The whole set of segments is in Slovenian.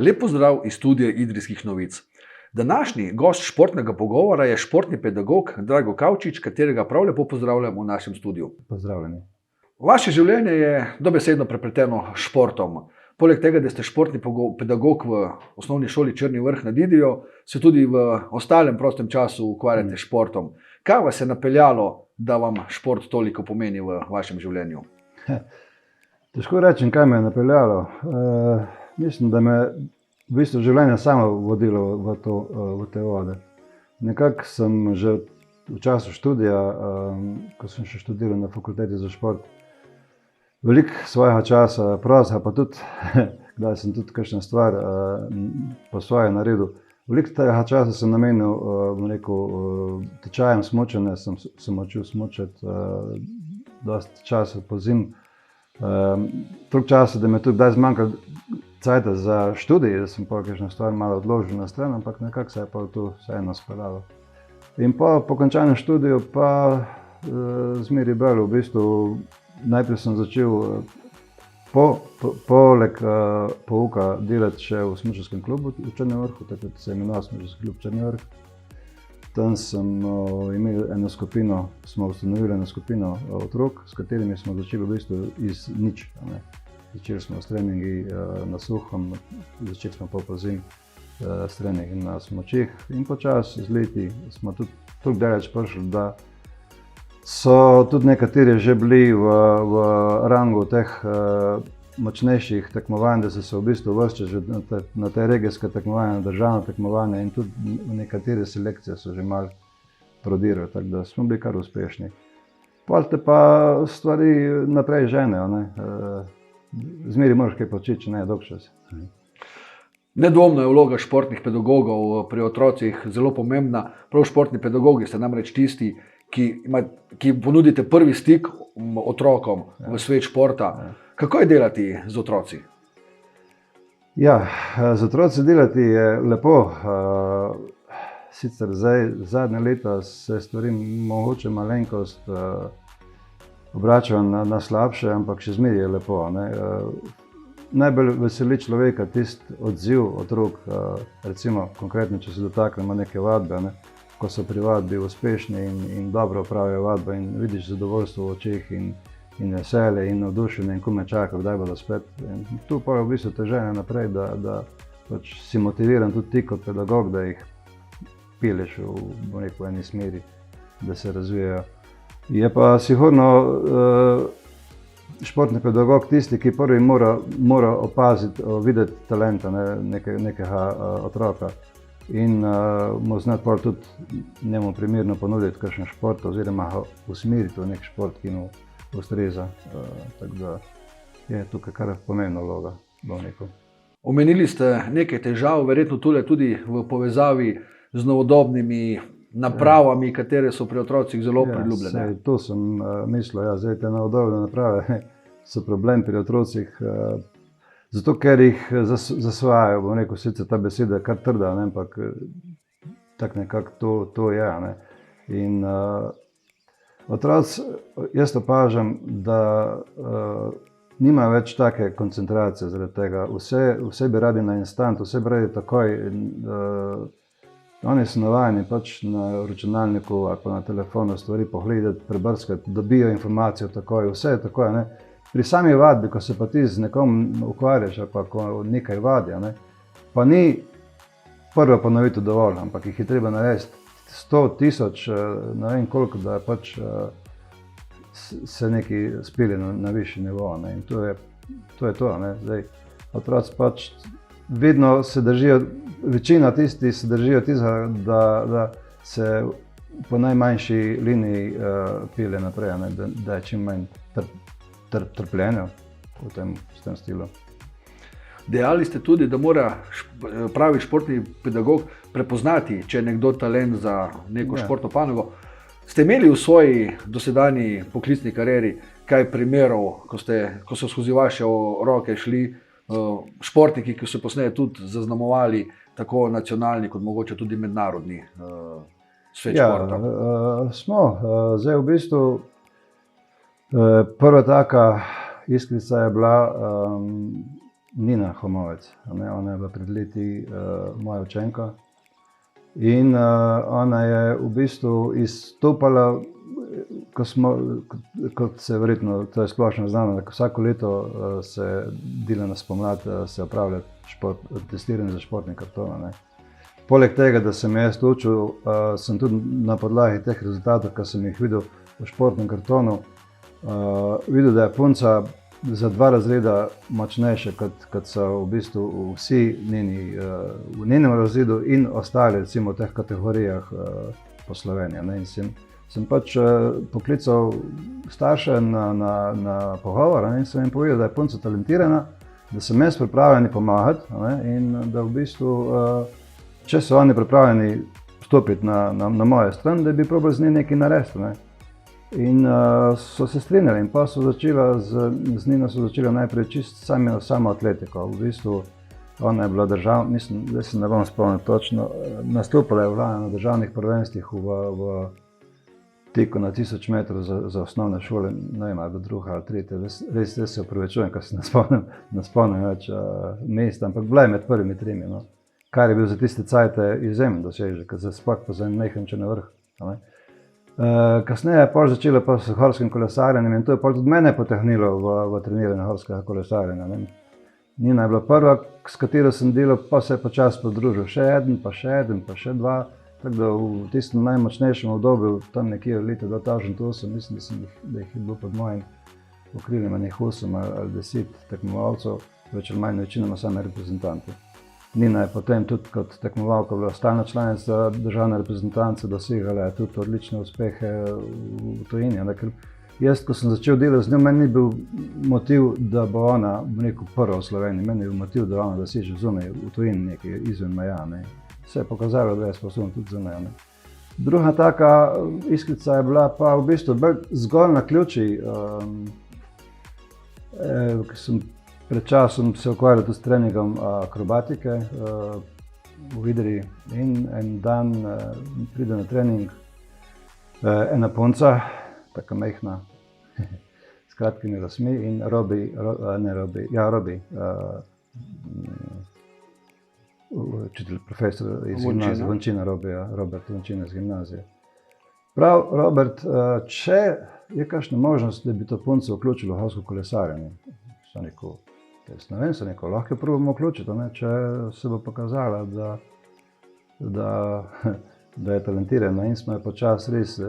Lep pozdrav iz studia Idrijskih novic. Današnji gost športnega pogovora je športni pedagog Drago Kavčič, katerega prav lepo pozdravljam v našem studiu. Pozdravljeni. Vaše življenje je dobesedno prepleteno s športom. Poleg tega, da ste športni pedagog v osnovni šoli Črni Vrh nad Idrijo, se tudi v ostalem prostem času ukvarjate s športom. Kaj vas je napeljalo, da vam šport toliko pomeni v vašem življenju? Težko rečem, kaj me je napeljalo. Mislim, da me v bistvu življenje samo vodilo v te vode. Nekako sem že v času študija, ko sem še študiral na fakulteti za šport, veliko svojega časa, proza, pa tudi, kdaj sem tudi kakšna stvar po svoje naredil. Veliko tega časa sem namenil, tečajem smučanja, sem učil smučati, dosti časa po zim. Toliko časa, da mi je tudi kdaj zmanjkalo cajta za študij, da sem kakšno stvar malo odložil na stran, ampak nekako se je pa to vseeno speljalo. In po končanem študiju pa zmeri bolj v bistvu. Najprej sem začel poleg pouka delati še v smučarskem klubu v Črnem Vrhu, takrat se je imenoval Smučarski klub Črni Vrh. Tam smo ustanovili eno skupino otrok, s katerimi smo začeli v bistvu iz nič. Začeli smo s treningi na suhom, začeli smo po zim s treningi na smučeh in počasi z leti smo tudi toliko daleč prišli, da so tudi nekateri že bili v rangu teh močnejših tekmovanj, da so se v bistvu uvrščali že na te regijske tekmovanja, na državna tekmovanja in tudi v nekatere selekcije so že malo prodirali, tako da smo bili kar uspešni. Potem te pa stvari naprej ženejo, zmeri moraš kaj početi, če ne je dolg čas. Nedvomno je vloga športnih pedagogov pri otrocih zelo pomembna. Prav športni pedagogi ste namreč tisti, ki ponudite prvi stik otrokom v svet športa. Kako je delati z otroci? Ja, z otroci delati je lepo. Sicer zadnje leta se stvari mogoče malenkost obračajo na slabše, ampak še zmeraj je lepo. Najbolj veseli človeka tisti odziv otrok, recimo konkretno, če se dotaknemo neke vadbe, ko so pri vadbi uspešni in dobro opravijo vadbo in vidiš zadovoljstvo v očeh in veselje in navdušenje in ko me čaka, kdaj bodo spet. In tu pa je v bistvu te žene naprej, da pač si motiviran tudi ti kot pedagog, da jih peleš v eni smeri, da se razvijajo. Je pa sigurno športni pedagog tisti, ki prvi mora opaziti, videti talenta nekega otroka in mu znati tudi njemu primerno ponuditi kakšen šport oziroma ga usmeriti v nek šport, ki mu ustreza. Tako da je tukaj kar pomembna vloga bolnikov. Omenili ste nekaj težav, verjetno tudi v povezavi z novodobnimi napravami, katere so pri otrocih zelo priljubljene. To sem mislil, zdaj te novodobne naprave so problem pri otrocih, zato ker jih zasvajajo, bom rekel, sicer ta beseda je kar trda, ampak tako nekako to je. In otroci, jaz opažam, da nimajo več take koncentracije zaradi tega. Vse bi radi na instant, vse bi radi takoj. Oni so navajeni pač na računalniku ali pa na telefonu stvari pogledati, prebrskati, dobijo informacijo takoj, vse je takoj. Pri sami vadbi, ko se pa ti z nekom ukvarjaš ali pa ko nekaj vadja, pa ni prva ponovitev dovolj, ampak jih je treba narediti 100 000, ne vem koliko, da pač se nekaj spelje na višji nivo. In to je to. Zdaj, otroci pač vedno se držijo, večina tistih se držijo tistega, da se po najmanjši liniji pelje naprej, da je čim manj trpljenja v tem stilu. Dejali ste tudi, da mora pravi športni pedagog prepoznati, če je nekdo talent za neko športno panogo. Ste imeli v svoji dosedanji poklicni karieri kaj primerov, ko so skozi vaše roke šli športniki, ki so posneje tudi zaznamovali tako nacionalni kot mogoče tudi mednarodni svet športa? Smo. Zdaj v bistvu prva taka iskrica je bila Nina Homovec. Ona je bila pred leti moja učenka. In ona je v bistvu izstopala, kot se verjetno, to je splošno znano, da vsako leto se dela na spomlad, se opravlja testiranje za športni karton. Poleg tega, da sem jaz učil, sem tudi na podlagi teh rezultatov, ki sem jih videl v športnem kartonu, videl, da je punca za 2 razreda močnejša, kot so v bistvu vsi v njenem razredu in ostali, recimo v teh kategorijah po Sloveniji. In sem pač poklical starše na pogovor in sem jim povedal, da je punca talentirana, da sem jaz pripravljen pomagati in da v bistvu, če so oni pripravljeni stopiti na mojo stran, da bi probali z njim nekaj narediti. In so se strinjali in pa so začela z Nino najprej čisto samo atletiko. V bistvu ona je bila mislim, da se ne bom spomnil točno, nastopala je na državnih prvenstvih v teku na 1000 metrov za osnovne šole, ne vem, ali druga ali tretja, res se opravičujem, ker se ne spomnim več mest, ampak bila je med prvimi 3, no. Kar je bil za tiste cajte izjemen dosežek, ker sploh pa za en majhen Črni Vrh. Kasneje je pol začela pa s horskim kolesarjenjem in to je pol tudi mene potegnilo v treniranje horskega kolesarjenja. Nina je bila prva, s katero sem delal, pa se je počasi pridružil še eden, pa še 2. Tako da v tistem najmočnejšem obdobju, tam nekje v letu 2008, mislim, da jih je bilo pod mojim okriljem 8 ali 10 tekmovalcev, več ali manj večinoma same reprezentanti. Nina je potem tudi kot tekmovalka bila stalna članica državne reprezentance, dosegala je tudi odlične uspehe v tujini. Jaz, ko sem začel delati z njo, meni ni bil motiv, da bo ona prva v Sloveniji, meni je bil motiv, da ona doseže zunaj v tujini nekaj izven meja. Se je pokazalo, da je sposoben tudi zunaj. Druga taka iskrica je bila pa v bistvu zgolj naključij, ki sem pred časom se ukvarjal tudi s treningom akrobatike v Idriji in en dan pride na trening ena punca, taka majhna, s kratkimi lasmi in Robi, učitelj, profesor iz gimnazije, Vončina Robija, Robert Vončina iz gimnazije. Prav, Robert, če je kakšna možnost, da bi to punco vključili v horsko kolesarjenje? Sem rekel, lahko jo probamo vključiti, če se bo pokazala, da je talentirana. In smo jo počasi res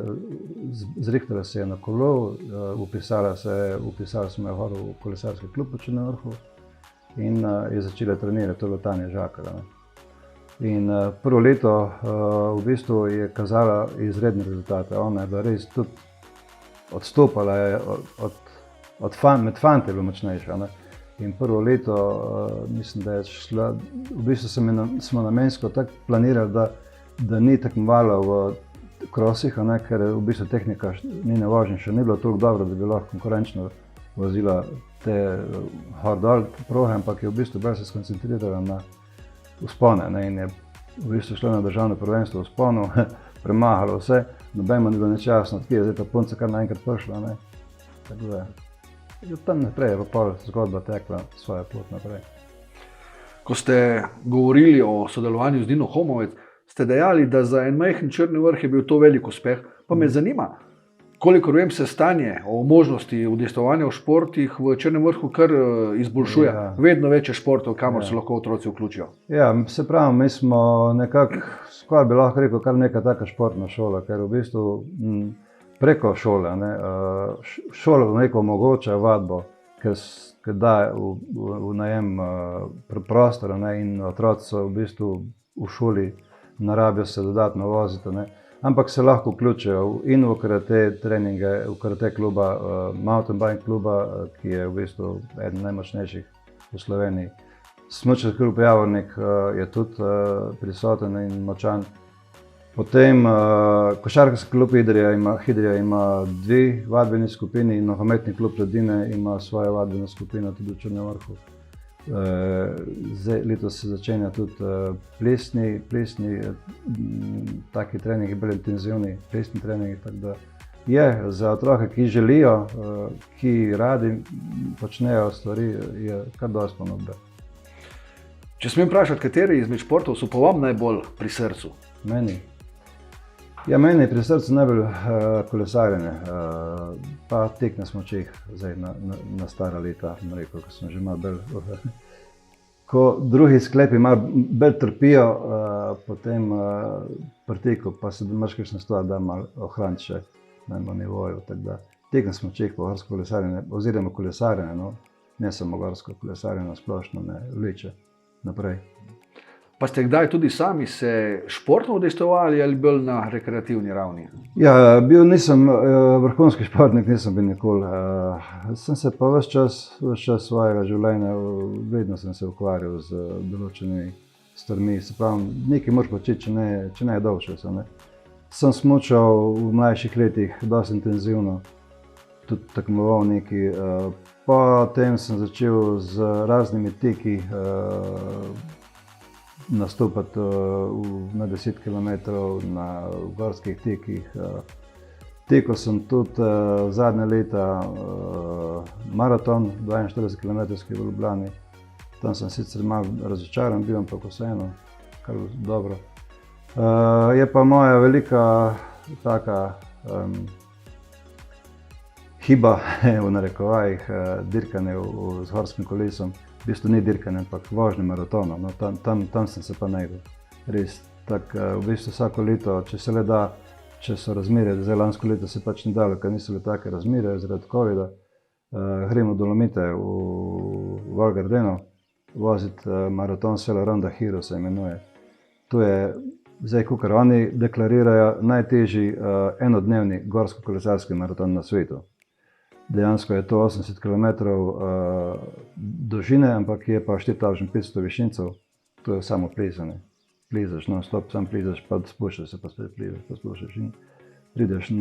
zrihtala se je na kolo, upisala smo jo v kolesarski klub v Črnem Vrhu in je začela trenirati, to je bilo Tanja Žakar. In prvo leto v bistvu je kazala izredne rezultate. Ona je bila res tudi odstopala, med fanti je bila močnejša. In prvo leto, mislim, da je šla, v bistvu smo namensko tako planirali, da ni tekmovala v krosih, ker v bistvu tehnika njene vožnje še ni bila toliko dobra, da bi lahko konkurenčno vozila te hor-dol proge, ampak je v bistvu bolj se skoncentrirala na vzpone. In je v bistvu šla na državno prvenstvo v vzponu, premahala vse, nobeno ni bilo nič jasno, odkje je zdaj ta punca kar naenkrat prišla. Tako da je tam naprej, je pa pol zgodba tekla svojo pot naprej. Ko ste govorili o sodelovanju z Nino Homovec, ste dejali, da za en majhen Črni Vrh je bil to velik uspeh. Pa me zanima, kolikor vem, se stanje o možnosti udejstvovanja v športih v Črnem Vrhu kar izboljšuje. Ja. Vedno več je športov, kamor se lahko otroci vključijo. Ja, se pravi, mi smo nekako, skoraj bi lahko rekel, kar neka taka športna šola, ker v bistvu preko šole, šola neko omogoča vadbo, ker daje v najem prostor in otroci so v bistvu v šoli, ne rabijo se dodatno voziti, ampak se lahko vključijo in v karate treninge, v karate kluba, mountain bike kluba, ki je v bistvu eden najmočnejših v Sloveniji. Smučarski klub Javornik je tudi prisoten in močan. Potem košarkarski klub Hidrija ima 2 vadbeni skupini in nogometni klub Ledine ima svojo vadbeno skupino tudi v Črnem Vrhu. Letos se začenja tudi plesni taki treningi, bolj intenzivni plesni treningi, tako da je za otroke, ki želijo, ki radi počnejo stvari, je kar dosti ponudbe. Če smem vprašati, kateri izmed športov so pa vam najbolj pri srcu? Meni? Ja, meni je pri srcu najbolj kolesarjenje, pa tek na smučeh, zdaj na stara leta, rekel, ko sem že malo bolj, ko drugi sklepi malo bolj trpijo, potem pri teku pa se imaš kakšna stvar, da malo ohraniti še na nivoju, tako da tek na smučeh pa gorsko kolesarjenje, oziroma kolesarjenje, no, ne samo gorsko kolesarjenje, splošno me vleče naprej. Pa ste kdaj tudi sami se športno udejstvovali ali bolj na rekreativni ravni? Ja, nisem vrhunski športnik, nisem bil nikoli. Sem se pa ves čas svojega življenja, vedno sem se ukvarjal z določenimi stvarmi. Se pravi, nekaj moraš početi, če ne je dolgo. Sem smučal v mlajših letih dosti intenzivno, tudi tekmoval nekaj. Potem sem začel z raznimi teki nastopati na 10 km na gorskih tekih. Tekel sem tudi zadnje leta maraton 42 km v Ljubljani. Tam sem sicer malo razočaran bil, ampak vseeno, kar dobro. Je pa moja velika taka hiba, v narekovajih, dirkanje z gorskim kolesom. V bistvu ni dirkanje, ampak vožnje maratona. No, tam sem se pa najdel. Res, v bistvu vsako leto, če se le da, če so razmere, zdaj lansko leto se pač ni dalo, ker niso bile take razmere zaradi covida, gremo v Dolomite v Val Gardeno, voziti maraton Sella Ronda Hero se imenuje. To je zdaj, kakor oni deklarirajo, najtežji enodnevni gorsko-kolesarski maraton na svetu. Dejansko je to 80 km dolžine, ampak je pa 4500 višincev, to je samo plezanje. Plezaš, non-stop, sam plezaš, pa spuščaš se, pa spet plezaš, pa spuščaš in prideš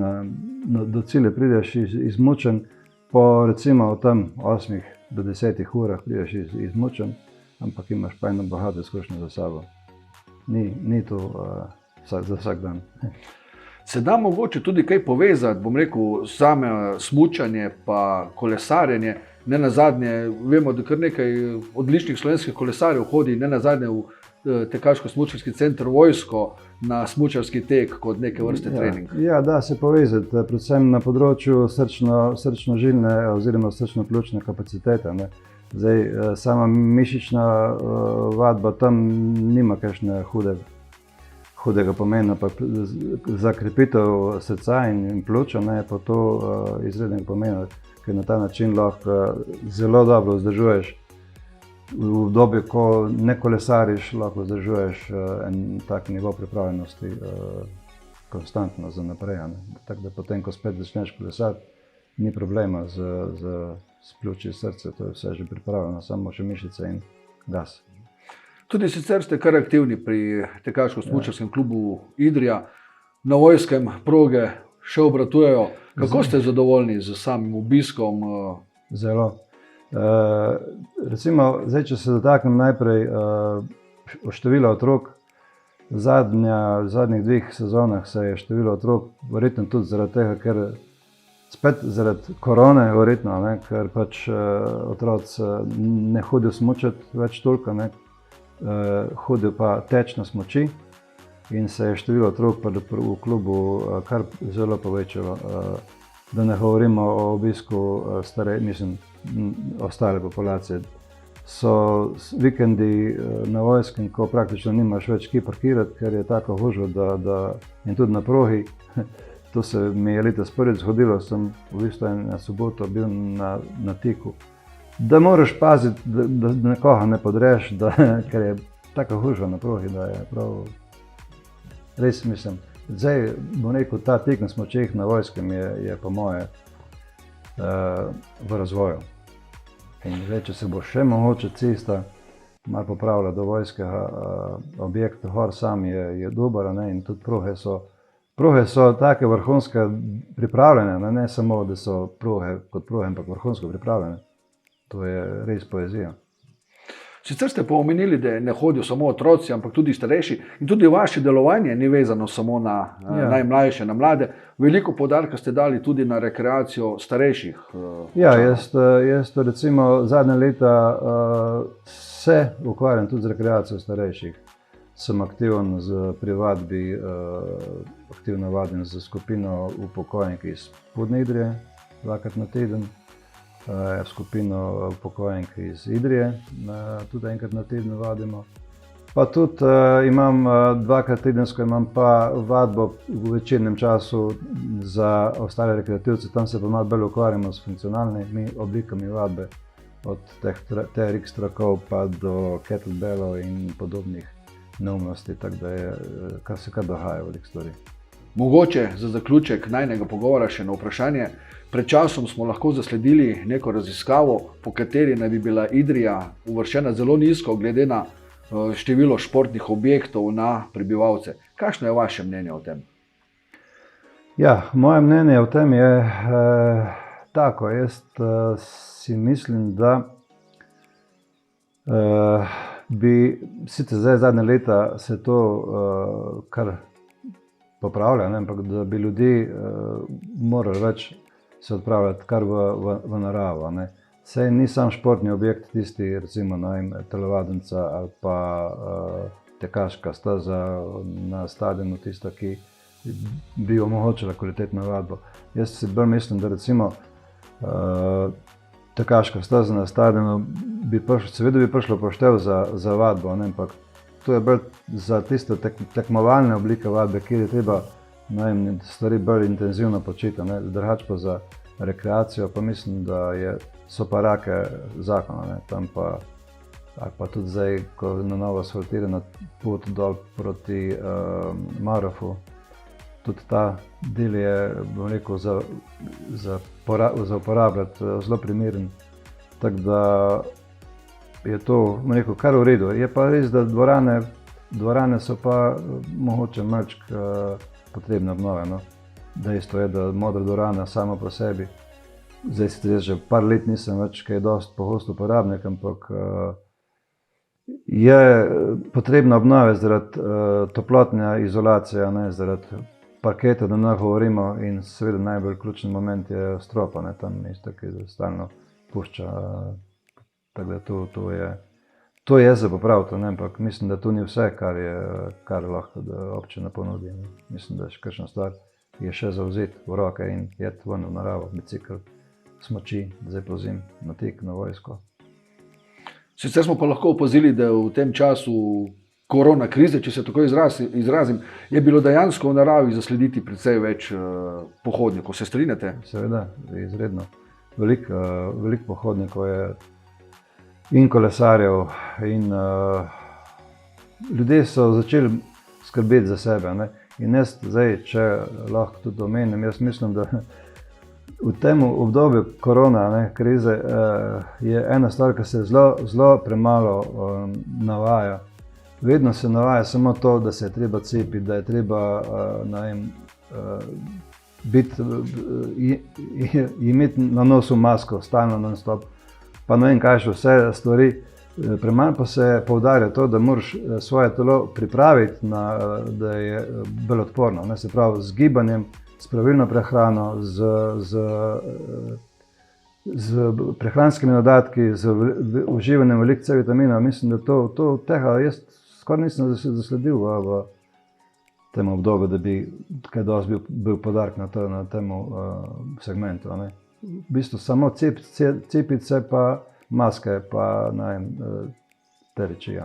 do cilja, prideš izmučen, po recimo tam 8 do 10 urah prideš izmučen, ampak imaš pa eno bogato izkušnjo za sabo. Ni to za vsak dan. Se da mogoče tudi kaj povezati, bom rekel, same smučanje pa kolesarjenje. Ne nazadnje, vemo, da kar nekaj odličnih slovenskih kolesarjev hodi ne nazadnje v tekaško-smučarski center Vojsko na smučarski tek kot neke vrste trening. Ja, da se povezati, predvsem na področju srčno-žilne oziroma srčno-pljučne kapacitete. Zdaj, sama mišična vadba tam nima kakšne hudega pomena, pa za krepitev srca in pljuča je pa to izrednega pomena, ker na ta način lahko zelo dobro vzdržuješ v obdobju, ko ne kolesariš, lahko vzdržuješ en tak nivo pripravljenosti konstantno za naprej. Tako da potem, ko spet začneš kolesati, ni problema z pljuči srce, to je vse že pripravljeno, samo še mišice in gas. Tudi sicer ste kar aktivni pri tekaško-smučarskem klubu Idrija, na Vojskem proge še obratujejo. Kako ste zadovoljni z samim obiskom? Zelo. Recimo, zdaj, če se dotaknem najprej števila otrok, v zadnjih 2 sezonah se je število otrok, verjetno tudi zaradi tega, ker spet zaradi korone, verjetno, ker pač otroci ne hodijo smučati več toliko, hodijo pa teč na smuči in se je število otrok v klubu kar zelo povečalo. Da ne govorimo o obisku ostale populacije. So vikendi na Vojskem, ko praktično nimaš več kje parkirati, ker je tako gužva, in tudi na progi. To se mi je letos prvič zgodilo, sem v bistvu na soboto bil na teku. Da moraš paziti, da nekoga ne podreš, ker je tako gužva na progi, da je prav res mislim. Zdaj, bom rekel, ta tek na smučeh na Vojskem je po moje v razvoju. In zdaj, če se bo še mogoče cesta malo popravila do Vojskega objekta, gor sam je dober, in tudi proge so take vrhunske pripravljene, ne samo, da so proge kot proge, ampak vrhunsko pripravljene. To je res poezija. Sicer ste pa omenili, da ne hodijo samo otroci, ampak tudi starejši in tudi vaše delovanje ni vezano samo na najmlajše, na mlade. Veliko poudarka ste dali tudi na rekreacijo starejših. Ja, jaz recimo zadnje leta se ukvarjam tudi z rekreacijo starejših. Sem aktiven pri vadbi, aktivno vadim za skupino upokojenk iz Spodnje Idrije, 2krat na teden. Skupino upokojenk iz Idrije, tudi enkrat na teden vadimo. Pa tudi imam 2krat tedensko imam pa vadbo v večernem času za ostale rekreativce, tam se pa malo bolj ukvarjamo s funkcionalnimi oblikami vadbe, od teh TRX trakov pa do kettlebellov in podobnih neumnosti, tako da je, kar se dogaja veliko stvari. Mogoče za zaključek najnega pogovora še na vprašanje. Pred časom smo lahko zasledili neko raziskavo, po kateri naj bi bila Idrija uvrščena zelo nizko glede na število športnih objektov na prebivalce. Kakšno je vaše mnenje o tem? Ja, moje mnenje o tem je tako. Jaz si mislim, da bi sicer zdaj zadnje leta se to kar popravlja, ampak da bi ljudi morali več se odpravljati kar v naravo. Saj ni sam športni objekt tisti, recimo telovadnica ali pa tekaška staza na stadionu tista, ki bi omogočila kvalitetno vadbo. Jaz si bolj mislim, da recimo tekaška staza na stadionu seveda bi prišlo poštev za vadbo, ampak to je bolj za tiste tekmovalne oblike vadbe, kjer je treba stvari bolj intenzivno početi, drugače pa za rekreacijo, pa mislim, da so pa rake zakona, tam pa, ali pa tudi zdaj, ko na novo asfaltirana pot dol proti Marofu, tudi ta del je, bom rekel, za uporabljati zelo primeren, tako da je to, bom rekel, kar v redu. Je pa res, da dvorane so pa mogoče malček potrebne obnove. Dejstvo je, da modra dvorana sama po sebi, zdaj sicer že par let nisem več kaj dosti pogost uporabnik, ampak je potrebna obnove zaradi toplotne izolacije, zaradi parketa, da ne govorimo, in seveda najbolj ključni moment je strop, tam isto, ki stalno pušča. Tako da to je za popraviti, ampak mislim, da to ni vse, kar lahko občina ponudi. Mislim, da je še kakšna stvar je še zavzeti v roke in jeti ven v naravo, bicikl, smuči, zdaj pozim, na tek, na vojsko. Sicer smo pa lahko opazili, da v tem času korona krize, če se tako izrazim, je bilo dejansko v naravi zaslediti precej več pohodnikov. Se strinjate? Seveda, izredno. Veliko pohodnikov je in kolesarjev in ljudje so začeli skrbeti za sebe. In jaz zdaj, če lahko tudi omenim, jaz mislim, da v tem obdobju korona krize je ena stvar, ki se zelo premalo navaja. Vedno se navaja samo to, da se je treba cepiti, da je treba imeti na nosu masko, stalno non-stop, pa ne vem kaj še vse stvari. Premalo pa se poudarja to, da moraš svoje telo pripraviti, da je bolj odporno. Se pravi, z gibanjem, s pravilno prehrano, z prehranskimi dodatki, z uživanjem veliko C vitamina. Mislim, da tega jaz skoraj nisem zasledil v tem obdobju, da bi kaj dosti bil poudarek na tem segmentu. V bistvu samo cepiti se pa maske, pa te reči.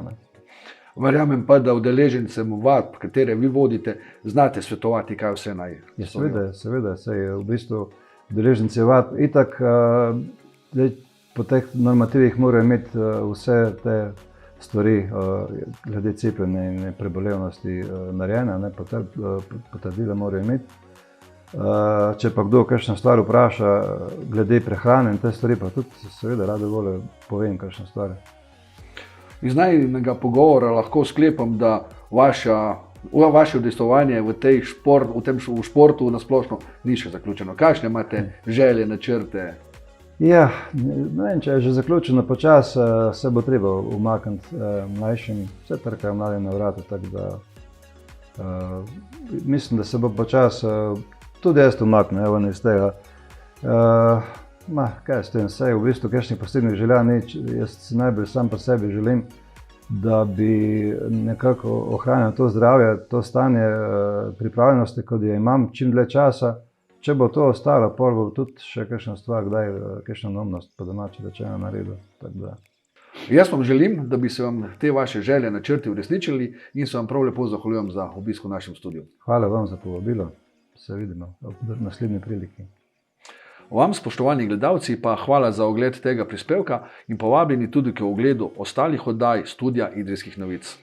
Verjamem pa, da udeležencem vadb, katere vi vodite, znate svetovati, kaj vse naj. Seveda, saj v bistvu udeleženci vadb itak po teh normativih morajo imeti vse te stvari glede cepljenja in prebolevnosti narejene, potrdila morajo imeti. Če pa kdo kakšno stvar vpraša glede prehrane in te stvari, pa tudi seveda rade volje povem kakšno stvar. Iz najnega pogovora lahko sklepam, da vaše udejstvovanje v športu na splošno ni še zaključeno. Kakšne imate želje, načrte? Ja, ne vem, če je že zaključeno počas, se bo treba umakniti mlajšim, vse trkajo mladi na vrata, tako da mislim, da se bo počas tudi jaz umaknil, evo iz tega. Kaj s tem, vse v bistvu kakšnih posebnih želja nič, jaz si najbolj sam pri sebi želim, da bi nekako ohranil to zdravje, to stanje pripravljenosti, kot jo imam, čim dlje časa. Če bo to ostalo, pol bo tudi še kakšna stvar, kdaj kakšna neumnost po domače rečeno naredil. Jaz vam želim, da bi se vam te vaše želje, načrti uresničili in se vam prav lepo zahvaljujem za obisk v našem studiu. Hvala vam za povabilo, se vidimo v naslednji priliki. Vam, spoštovani gledalci, pa hvala za ogled tega prispevka in povabljeni tudi k ogledu ostalih oddaj Studia Idrijskih novic.